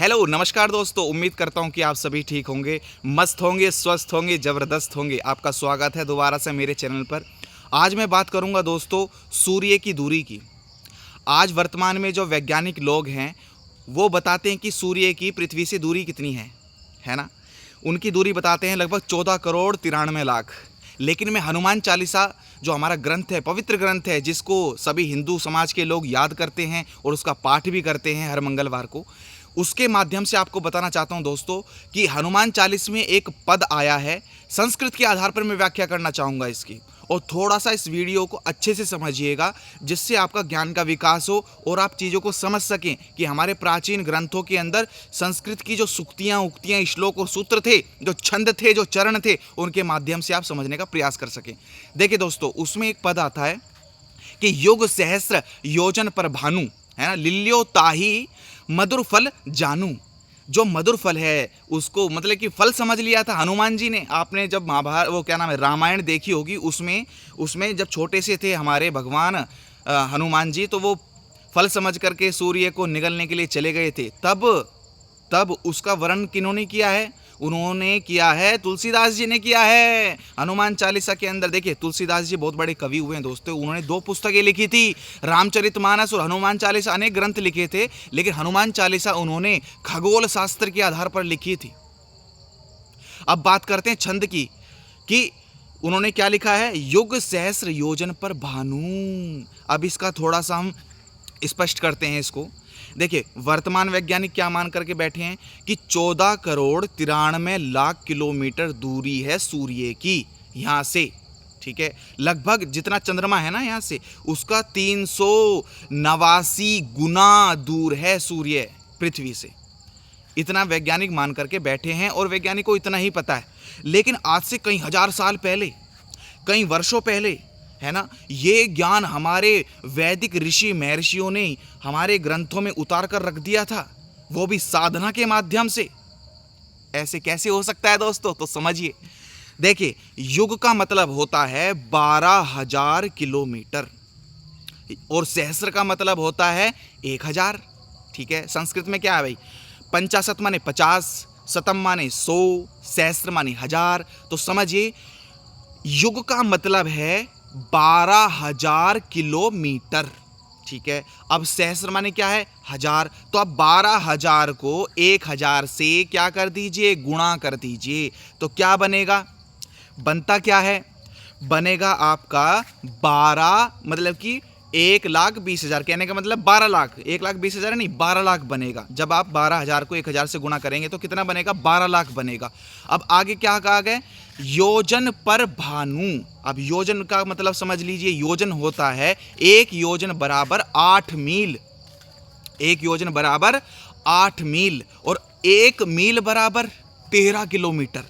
Hello नमस्कार दोस्तों, उम्मीद करता हूँ कि आप सभी ठीक होंगे, मस्त होंगे, स्वस्थ होंगे, ज़बरदस्त होंगे। आपका स्वागत है दोबारा से मेरे चैनल पर। आज मैं बात करूँगा दोस्तों सूर्य की दूरी की। आज वर्तमान में जो वैज्ञानिक लोग हैं वो बताते हैं कि सूर्य की पृथ्वी से दूरी कितनी है ना। उनकी दूरी बताते हैं लगभग 14 करोड़ 93 लाख। लेकिन मैं हनुमान चालीसा जो हमारा ग्रंथ है, पवित्र ग्रंथ है, जिसको सभी हिंदू समाज के लोग याद करते हैं और उसका पाठ भी करते हैं हर मंगलवार को, उसके माध्यम से आपको बताना चाहता हूं दोस्तों कि हनुमान चालीस में एक पद आया है। संस्कृत के आधार पर मैं व्याख्या करना चाहूँगा इसकी, और थोड़ा सा इस वीडियो को अच्छे से समझिएगा जिससे आपका ज्ञान का विकास हो और आप चीज़ों को समझ सकें कि हमारे प्राचीन ग्रंथों के अंदर संस्कृत की जो सूक्तियाँ, उक्तियाँ, श्लोक और सूत्र थे, जो छंद थे, जो चरण थे, उनके माध्यम से आप समझने का प्रयास कर सकें। देखिए दोस्तों, उसमें एक पद आता है कि युग सहस्र योजन पर भानु, है ना, लिल्यो ताही मधुर फल जानू। जो मधुर फल है उसको मतलब कि फल समझ लिया था हनुमान जी ने। आपने जब महाभारत, वो क्या नाम है, रामायण देखी होगी, उसमें जब छोटे से थे हमारे भगवान हनुमान जी, तो वो फल समझ करके सूर्य को निगलने के लिए चले गए थे। तब उसका वर्णन किन्होंने किया है? उन्होंने किया है, तुलसीदास जी ने किया है हनुमान चालीसा के अंदर। देखिए, तुलसीदास जी बहुत बड़े कवि हुए हैं दोस्तों। उन्होंने 2 पुस्तकें लिखी थी, रामचरितमानस और हनुमान चालीसा। अनेक ग्रंथ लिखे थे, लेकिन हनुमान चालीसा उन्होंने खगोल शास्त्र के आधार पर लिखी थी। अब बात करते हैं छंद की, कि उन्होंने क्या लिखा है? युग सहस्र योजन पर भानु। अब इसका थोड़ा सा हम स्पष्ट करते हैं इसको। देखिए, वर्तमान वैज्ञानिक क्या मान करके बैठे हैं कि 14 करोड़ 93 लाख किलोमीटर दूरी है सूर्य की यहाँ से, ठीक है। लगभग जितना चंद्रमा है ना यहाँ से, उसका 389 गुना दूर है सूर्य पृथ्वी से। इतना वैज्ञानिक मान करके बैठे हैं, और वैज्ञानिक को इतना ही पता है। लेकिन आज से कई हजार साल पहले, कई वर्षों पहले, है ना, ये ज्ञान हमारे वैदिक ऋषि महर्षियों ने हमारे ग्रंथों में उतार कर रख दिया था, वो भी साधना के माध्यम से। ऐसे कैसे हो सकता है दोस्तों? तो समझिए। देखिए, युग का मतलब होता है 12,000 किलोमीटर, और सहस्र का मतलब होता है 1000, ठीक है। संस्कृत में क्या है भाई? पंचाशत माने 50, शतम माने 100, सहस्र माने 1000। तो समझिए, युग का मतलब है 12,000 किलोमीटर, ठीक है। अब सहस्र माने क्या है? 1000। तो अब 12,000 को 1000 से क्या कर दीजिए? गुणा कर दीजिए। तो क्या बनेगा? बनता क्या है? बनेगा आपका 12, मतलब कि 1,20,000। कहने का मतलब 12 लाख। 1,20,000 नहीं, 12 लाख बनेगा। जब आप 12,000 को 1000 से गुणा करेंगे तो कितना बनेगा? 12 लाख बनेगा। अब आगे क्या कहा गया? योजन पर भानु। अब योजन का मतलब समझ लीजिए। योजन होता है, 1 योजन बराबर 8 मील। 1 योजन बराबर 8 मील, और 1 मील बराबर 13 किलोमीटर।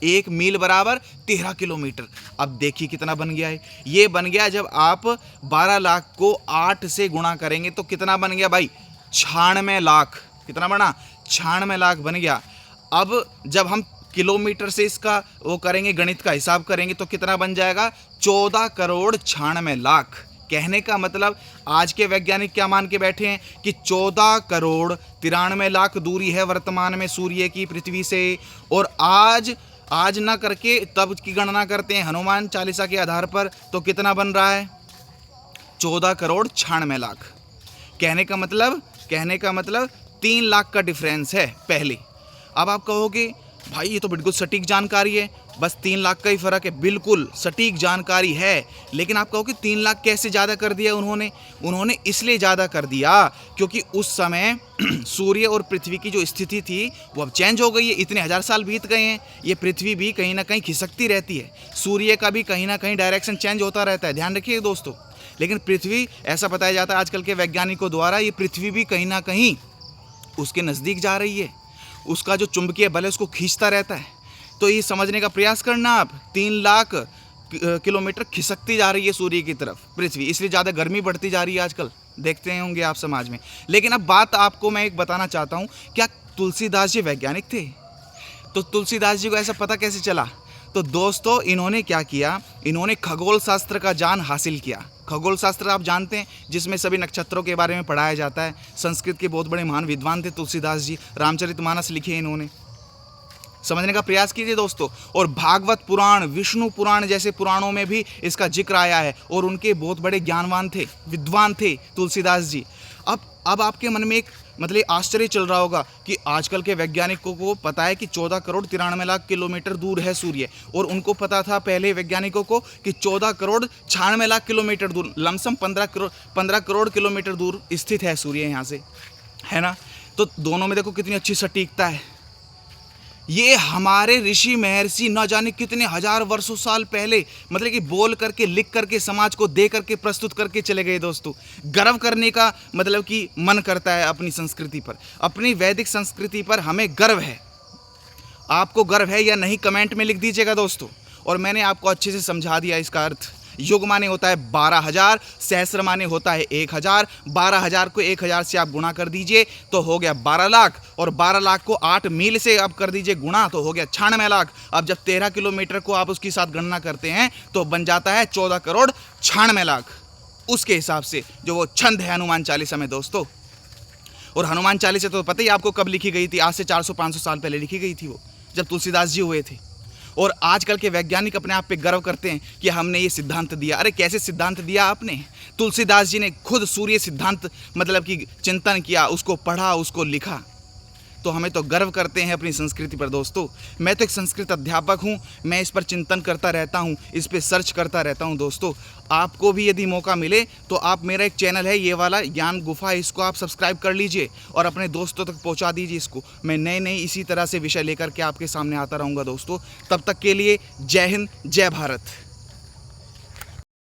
1 मील बराबर 13 किलोमीटर। अब देखिए कितना बन गया है। ये बन गया, जब आप 12 लाख को 8 से गुणा करेंगे तो कितना बन गया भाई? 96 लाख। कितना बना? 96 लाख बन गया। अब जब हम किलोमीटर से इसका वो करेंगे, गणित का हिसाब करेंगे, तो कितना बन जाएगा? 14 करोड़ 96 लाख। कहने का मतलब आज के वैज्ञानिक क्या मान के बैठे हैं कि 14 करोड़ 93 लाख दूरी है वर्तमान में सूर्य की पृथ्वी से। और आज ना करके तब की गणना करते हैं हनुमान चालीसा के आधार पर, तो कितना बन रहा है? 14 करोड़ 96 लाख। कहने का मतलब 3 लाख का डिफरेंस है पहले। अब आप कहोगे भाई ये तो बिल्कुल सटीक जानकारी है, बस 3 लाख का ही फर्क है। बिल्कुल सटीक जानकारी है, लेकिन आप कहोगे 3 लाख कैसे ज़्यादा कर दिया उन्होंने इसलिए ज़्यादा कर दिया क्योंकि उस समय सूर्य और पृथ्वी की जो स्थिति थी वो अब चेंज हो गई है। इतने 1000 साल बीत गए हैं, ये पृथ्वी भी कहीं ना कहीं खिसकती रहती है, सूर्य का भी कहीं ना कहीं डायरेक्शन चेंज होता रहता है, ध्यान रखिए दोस्तों। लेकिन पृथ्वी, ऐसा बताया जाता है आजकल के वैज्ञानिकों द्वारा, ये पृथ्वी भी कहीं ना कहीं उसके नज़दीक जा रही है, उसका जो चुंबकीय बल है उसको खींचता रहता है। तो ये समझने का प्रयास करना आप, 3 लाख किलोमीटर खिसकती जा रही है सूर्य की तरफ पृथ्वी, इसलिए ज़्यादा गर्मी बढ़ती जा रही है आजकल, देखते होंगे आप समाज में। लेकिन अब बात आपको मैं एक बताना चाहता हूँ, क्या तुलसीदास जी वैज्ञानिक थे? तो तुलसीदास जी को ऐसा पता कैसे चला? तो तो दोस्तों इन्होंने क्या किया, इन्होंने खगोल शास्त्र का ज्ञान हासिल किया। खगोल शास्त्र आप जानते हैं, जिसमें सभी नक्षत्रों के बारे में पढ़ाया जाता है। संस्कृत के बहुत बड़े महान विद्वान थे तुलसीदास जी, रामचरितमानस लिखे इन्होंने। समझने का प्रयास कीजिए दोस्तों। और भागवत पुराण, विष्णु पुराण जैसे पुराणों में भी इसका जिक्र आया है, और उनके बहुत बड़े ज्ञानवान थे, विद्वान थे तुलसीदास जी। अब आपके मन में एक मतलब आश्चर्य चल रहा होगा कि आजकल के वैज्ञानिकों को पता है कि 14 करोड़ 93 लाख किलोमीटर दूर है सूर्य, और उनको पता था पहले वैज्ञानिकों को कि 14 करोड़ 96 लाख किलोमीटर दूर, लमसम 15 करोड़ किलोमीटर दूर स्थित है सूर्य यहाँ से, है ना। तो दोनों में देखो कितनी अच्छी सटीकता है। ये हमारे ऋषि महर्षि न जाने कितने हजार वर्षों साल पहले मतलब कि बोल करके, लिख करके, समाज को दे करके, प्रस्तुत करके चले गए दोस्तों। गर्व करने का मतलब कि मन करता है अपनी संस्कृति पर, अपनी वैदिक संस्कृति पर हमें गर्व है। आपको गर्व है या नहीं कमेंट में लिख दीजिएगा दोस्तों। और मैंने आपको अच्छे से समझा दिया इसका अर्थ। युग माने होता है 12,000, सहस्र माने होता है 1,000। 12,000 को 1,000 से आप गुणा कर दीजिए तो हो गया 12 लाख, और 12 लाख को 8 मील से आप कर दीजिए गुणा तो हो गया 96 लाख। अब जब 13 किलोमीटर को आप उसके साथ गणना करते हैं तो बन जाता है 14 करोड़ 96 लाख। उसके हिसाब से जो वो छंद है हनुमान चालीसा में दोस्तों। और हनुमान चालीसा तो पता ही आपको कब लिखी गई थी, आज से 400-500 साल पहले लिखी गई थी वो, जब तुलसीदास जी हुए थे। और आजकल के वैज्ञानिक अपने आप पे गर्व करते हैं कि हमने ये सिद्धांत दिया। अरे कैसे सिद्धांत दिया आपने? तुलसीदास जी ने खुद सूर्य सिद्धांत मतलब कि चिंतन किया, उसको पढ़ा, उसको लिखा। तो हमें तो गर्व करते हैं अपनी संस्कृति पर दोस्तों। मैं तो एक संस्कृत अध्यापक हूँ, मैं इस पर चिंतन करता रहता हूँ, इस पर सर्च करता रहता हूँ दोस्तों। आपको भी यदि मौका मिले तो आप, मेरा एक चैनल है ये वाला ज्ञान गुफा, इसको आप सब्सक्राइब कर लीजिए और अपने दोस्तों तक पहुँचा दीजिए इसको। मैं नए नए इसी तरह से विषय लेकर के आपके सामने आता रहूँगा दोस्तों। तब तक के लिए जय हिंद, जय भारत।